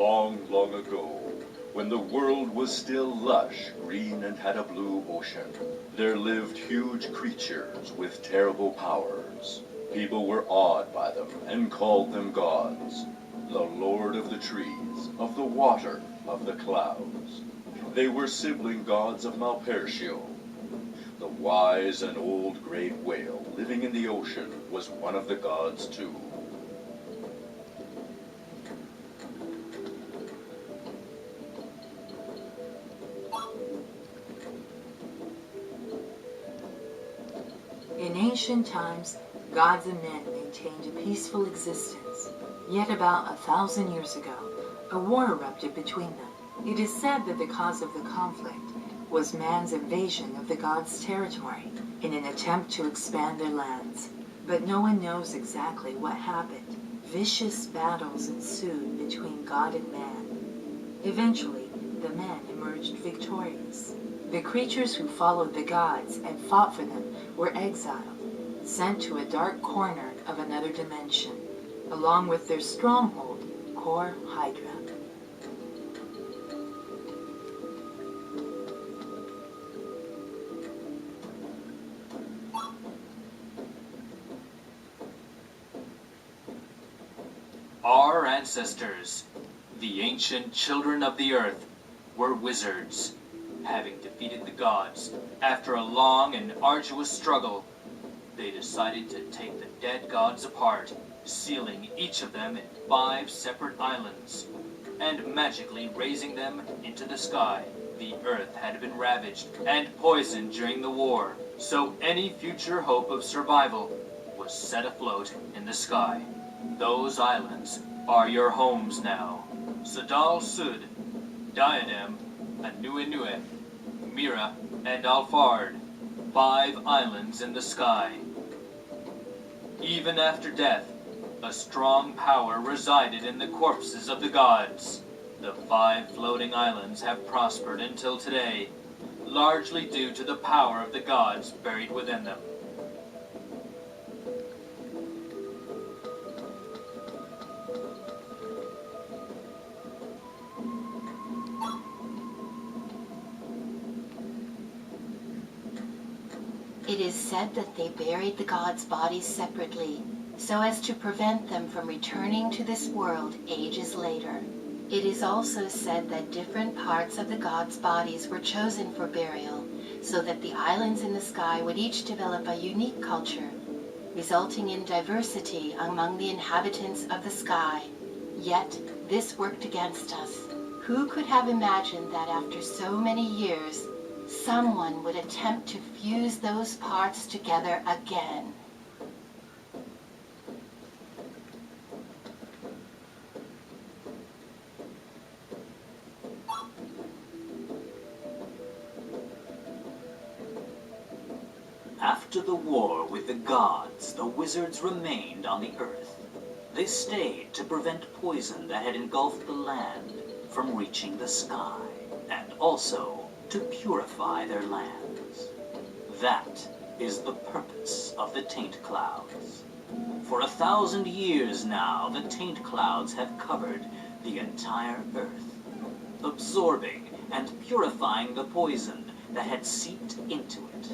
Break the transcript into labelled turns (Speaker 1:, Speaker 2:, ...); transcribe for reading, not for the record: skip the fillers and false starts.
Speaker 1: Long, long ago, when the world was still lush, green, and had a blue ocean, there lived huge creatures with terrible powers. People were awed by them and called them gods, the Lord of the trees, of the water, of the clouds. They were sibling gods of Malpertio. The wise and old great whale living in the ocean was one of the gods too.
Speaker 2: In ancient times, gods and men maintained a peaceful existence. Yet about 1,000 years ago, a war erupted between them. It is said that the cause of the conflict was man's invasion of the gods' territory in an attempt to expand their lands. But no one knows exactly what happened. Vicious battles ensued between God and man. Eventually, the men emerged victorious. The creatures who followed the gods and fought for them were exiled, sent to a dark corner of another dimension, along with their stronghold, Kor Hydra.
Speaker 3: Our ancestors, the ancient children of the earth, were wizards. Having defeated the gods after a long and arduous struggle, they decided to take the dead gods apart, sealing each of them in 5 separate islands, and magically raising them into the sky. The earth had been ravaged and poisoned during the war, so any future hope of survival was set afloat in the sky. Those islands are your homes now. Sadal Sud, Diadem, Anuenue, Mira, and Alfard, 5 islands in the sky. Even after death, a strong power resided in the corpses of the gods. The 5 floating islands have prospered until today, largely due to the power of the gods buried within them.
Speaker 4: It is said that they buried the gods' bodies separately, so as to prevent them from returning to this world ages later. It is also said that different parts of the gods' bodies were chosen for burial, so that the islands in the sky would each develop a unique culture, resulting in diversity among the inhabitants of the sky. Yet, this worked against us. Who could have imagined that after so many years, someone would attempt to fuse those parts together again?
Speaker 5: After the war with the gods, the wizards remained on the earth. They stayed to prevent poison that had engulfed the land from reaching the sky, and also to purify their lands. That is the purpose of the taint clouds. For 1,000 years now, the taint clouds have covered the entire earth, absorbing and purifying the poison that had seeped into it.